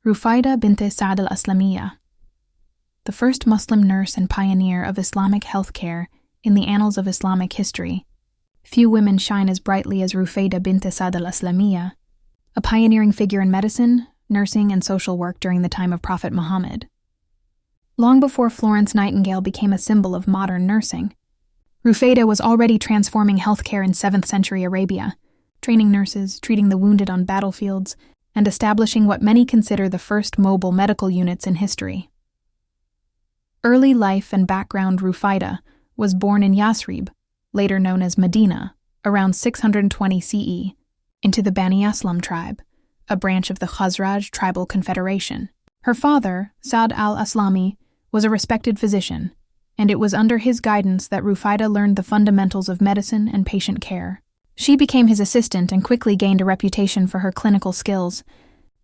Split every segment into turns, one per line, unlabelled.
Rufaidah binte Saʿd al-Aslamiyyah, the first Muslim nurse and pioneer of Islamic healthcare in the annals of Islamic history. Few women shine as brightly as Rufaidah binte Saʿd al-Aslamiyyah, a pioneering figure in medicine, nursing, and social work during the time of Prophet Muhammad. Long before Florence Nightingale became a symbol of modern nursing, Rufaidah was already transforming healthcare in 7th century Arabia, training nurses, treating the wounded on battlefields, and establishing what many consider the first mobile medical units in history. Early life and background. Rufaidah was born in Yathrib, later known as Madinah, around 620 CE, into the Bani Aslam tribe, a branch of the Khazraj tribal confederation. Her father, Saʿd al-Aslami, was a respected physician, and it was under his guidance that Rufaidah learned the fundamentals of medicine and patient care. She became his assistant and quickly gained a reputation for her clinical skills,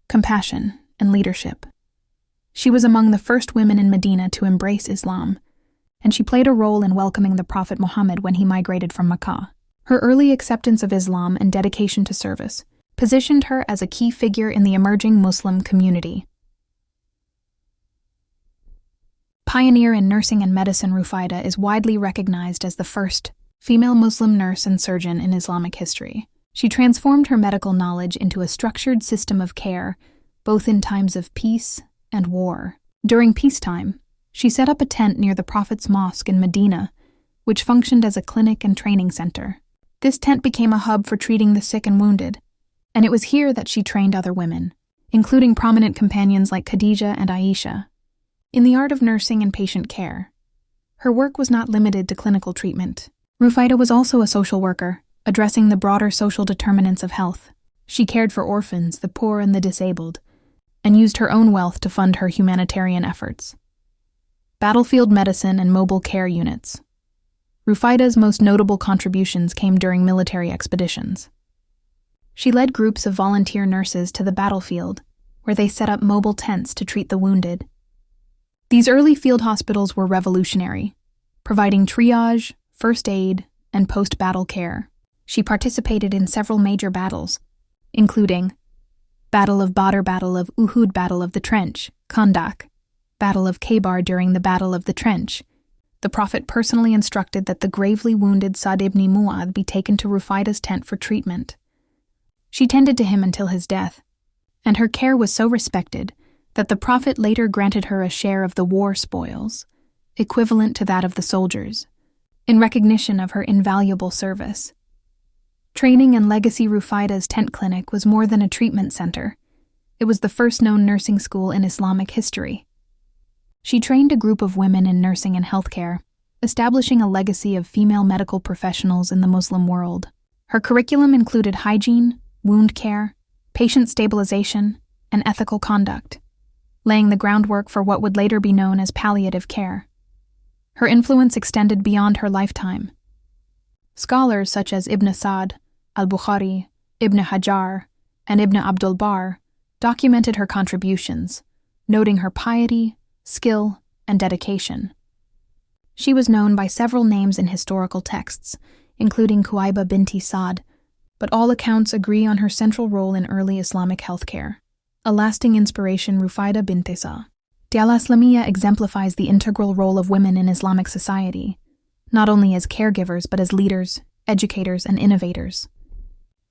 compassion, and leadership. She was among the first women in Medina to embrace Islam, and she played a role in welcoming the Prophet Muhammad when he migrated from Mecca. Her early acceptance of Islam and dedication to service positioned her as a key figure in the emerging Muslim community. Pioneer in nursing and medicine, Rufaidah is widely recognized as the first female Muslim nurse and surgeon in Islamic history. She transformed her medical knowledge into a structured system of care, both in times of peace and war. During peacetime, she set up a tent near the Prophet's mosque in Medina, which functioned as a clinic and training center. This tent became a hub for treating the sick and wounded, and it was here that she trained other women, including prominent companions like Khadija and Aisha, in the art of nursing and patient care. Her work was not limited to clinical treatment. Rufaidah was also a social worker, addressing the broader social determinants of health. She cared for orphans, the poor, and the disabled, and used her own wealth to fund her humanitarian efforts. Battlefield medicine and mobile care units. Rufaidah's most notable contributions came during military expeditions. She led groups of volunteer nurses to the battlefield, where they set up mobile tents to treat the wounded. These early field hospitals were revolutionary, providing triage, first aid, and post-battle care. She participated in several major battles, including Battle of Badr, Battle of Uhud, Battle of the Trench, Khandak, Battle of Khaybar. During the Battle of the Trench, the Prophet personally instructed that the gravely wounded Saʿd ibn Mu'adh be taken to Rufaidah's tent for treatment. She tended to him until his death, and her care was so respected that the Prophet later granted her a share of the war spoils, equivalent to that of the soldiers, in recognition of her invaluable service. Training and legacy. Rufaidah's tent clinic was more than a treatment center. It was the first known nursing school in Islamic history. She trained a group of women in nursing and healthcare, establishing a legacy of female medical professionals in the Muslim world. Her curriculum included hygiene, wound care, patient stabilization, and ethical conduct, laying the groundwork for what would later be known as palliative care. Her influence extended beyond her lifetime. Scholars such as Ibn Sa'd, al-Bukhari, Ibn Hajar, and Ibn Abdul Barr documented her contributions, noting her piety, skill, and dedication. She was known by several names in historical texts, including Rufaidah binte Sa'd, but all accounts agree on her central role in early Islamic healthcare. A lasting inspiration. Rufaidah binte Sa'd. The al-Aslamiyyah exemplifies the integral role of women in Islamic society, not only as caregivers but as leaders, educators, and innovators.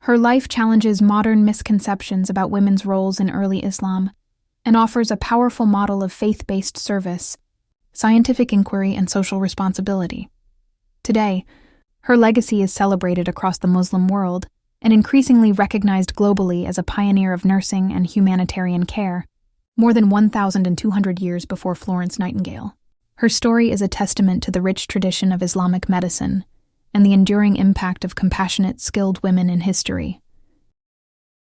Her life challenges modern misconceptions about women's roles in early Islam and offers a powerful model of faith-based service, scientific inquiry, and social responsibility. Today, her legacy is celebrated across the Muslim world and increasingly recognized globally as a pioneer of nursing and humanitarian care, more than 1,200 years before Florence Nightingale. Her story is a testament to the rich tradition of Islamic medicine and the enduring impact of compassionate, skilled women in history.